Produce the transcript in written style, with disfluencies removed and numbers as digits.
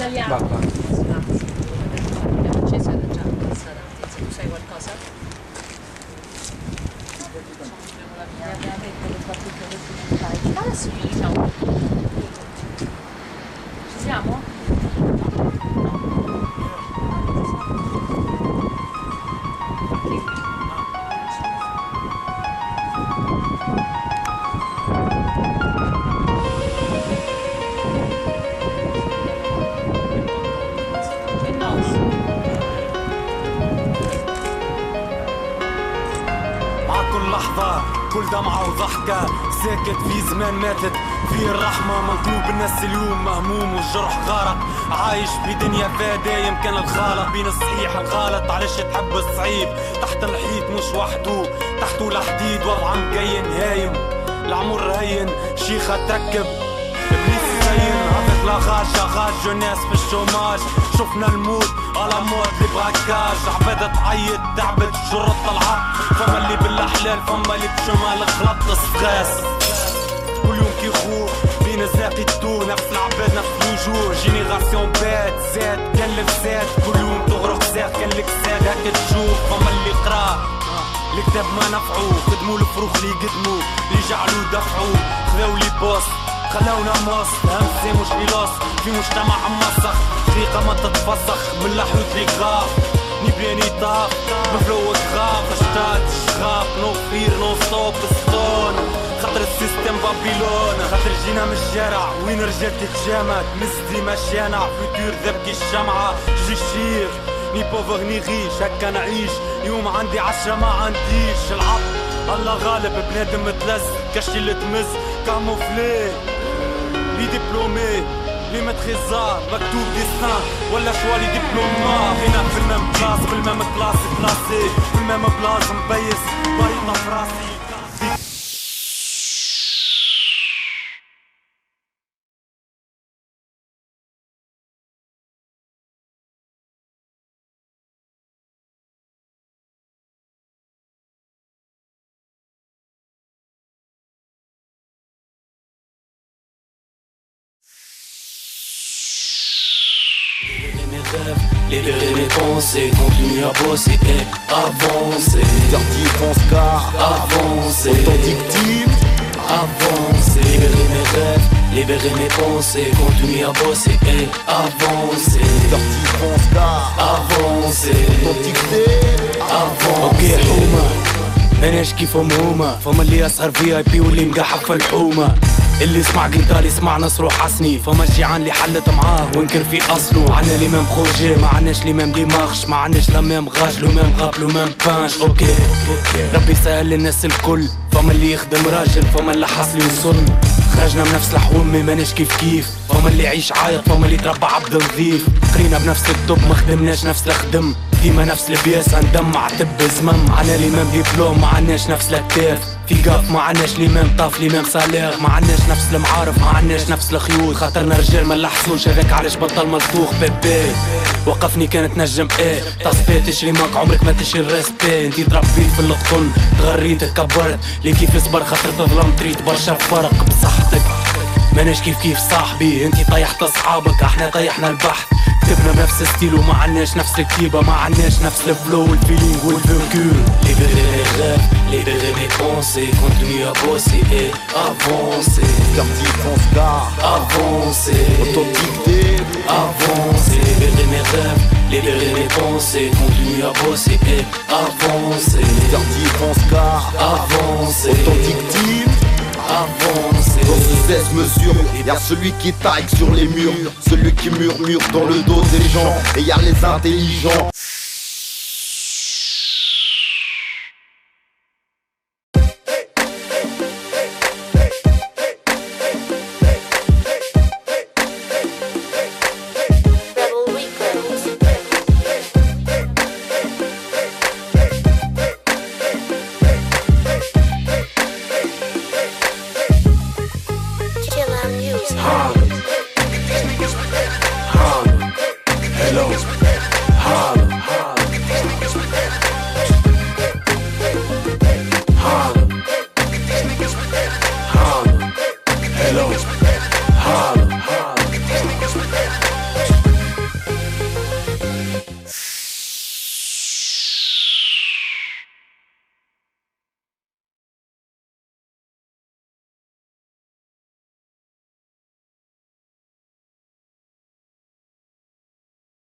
Risaliamo. Abbiamo acceso già Saranti, tu sai qualcosa? Abbiamo detto che fa tutto questo. Adesso gli diciamo. Ci siamo? كل لحظة كل دمعة وضحكة ساكت في زمان ماتت فيه الرحمة منقلوب الناس اليوم مهموم والجرح غارق عايش بدنيا فيها دايم كان الخالق بين الصحيح الغلط علاش تحب الصعيب تحت الحيط مش وحده تحته الحديد وضع مقين هايم العمر هين شيخة تركب ابليس زين عطت لغاشة غاج الناس في الشوماج شفنا الموت على موت لبراكاج عبادة تعيط تعبت جرة طلعت فما اللي بالاحلال فما اللي بشمال غلط الصغاس كل يوم كيخوف بين الزاقي التو نفس العباد نفس الوجوه جينيراسيون بات زاد كان لك زاد كل يوم تغرق زاد كان لك زاد هكا تشوف فما اللي قرا الكتاب ما نفعو خدمو الفروخ اللي يقدمو اللي جعلو دفعو خذاو لي بوست خلاونا مص همسي مش إلاص في مجتمع مسخ طريقة ما تتفسخ من لحوت لي غاف نبياني طاق مفلوك غاف اشتات شغاف نو فير نو ستوب ستون خاطر السيستم بابيلون خاطر جينا من الشارع وين رجال تتجامع مزدي مشانع فيتور ذبكي الشمعة جي الشيخ ني بوفر ني غيش هكا نعيش يوم عندي 10 ما عنديش العط الله غالب بنادم متلز كاشي اللي تمز كاموفلي لي دبلومي لي ماتريزار مكتوب ديستان ولا شوالي دبلوما هنا في المام كلاس في المام كلاس كلاسي في المام بلاص مبيس بريطة في راسي Libérer mes pensées, continuer à bosser et avancer. Dirty pense car avancer. Authentique team avancer. Libérer mes rêves, libérer mes pensées, continuer à bosser et avancer. Dirty pense car avancer. Authentique team avancer. Ok حومة ماناش كيفهم هما فما اللي يسهر في اي بي واللي مقحف في الحومة اللي يسمع قنطال يسمع نصرو حسني فما الجيعان اللي حلت معاه وانكر في اصله عنا لي مام خوجي ما عناش لي مام ديماغش ما عناش لا مام غاج لو مام غاب لو مام بانش اوكي ربي سهل للناس الكل فما اللي يخدم راجل فما اللي حاصل يوصل خرجنا من نفس الحوم ماناش كيف فما اللي يعيش عايط فما اللي تربى عبد نظيف قرينا بنفس الطب ما خدمناش نفس الخدم ديما نفس البياس ندم عتب زمم عنا لي مام ديبلوم ما عناش نفس الاكتاف في قاف ما عناش لي مام طاف لي مام سالير ما عناش نفس المعارف ما عناش نفس الخيوط خاطرنا رجال ما نلحسوش هذاك علاش بطل ملطوخ بيبي وقفني كانت نجم ايه تصفيت تشري ماك عمرك ما تشري الريسبي انتي تربيت في القطن تغريت تكبرت لي كيف صبر خاطر تظلم تريد برشا فرق بصحتك ماناش كيف صاحبي انتي طيحت اصحابك احنا طيحنا البحث كتبنا بنفس ستيل وما عناش نفس الكتيبة ما عناش نفس الفلو والفيلينغ والفيركول Libérer mes rêves, libérer mes pensées, continuer à bosser et avancer. Dirty pense car avancer. Authentique team avancer. Libérer mes rêves, libérer mes pensées, continuer à bosser et avancer. Dirty pense car avancer. Authentique team avancer. Dans ce 16 mesures, y'a celui qui taille sur les murs, celui qui murmure dans le dos des gens, et y'a les intelligents.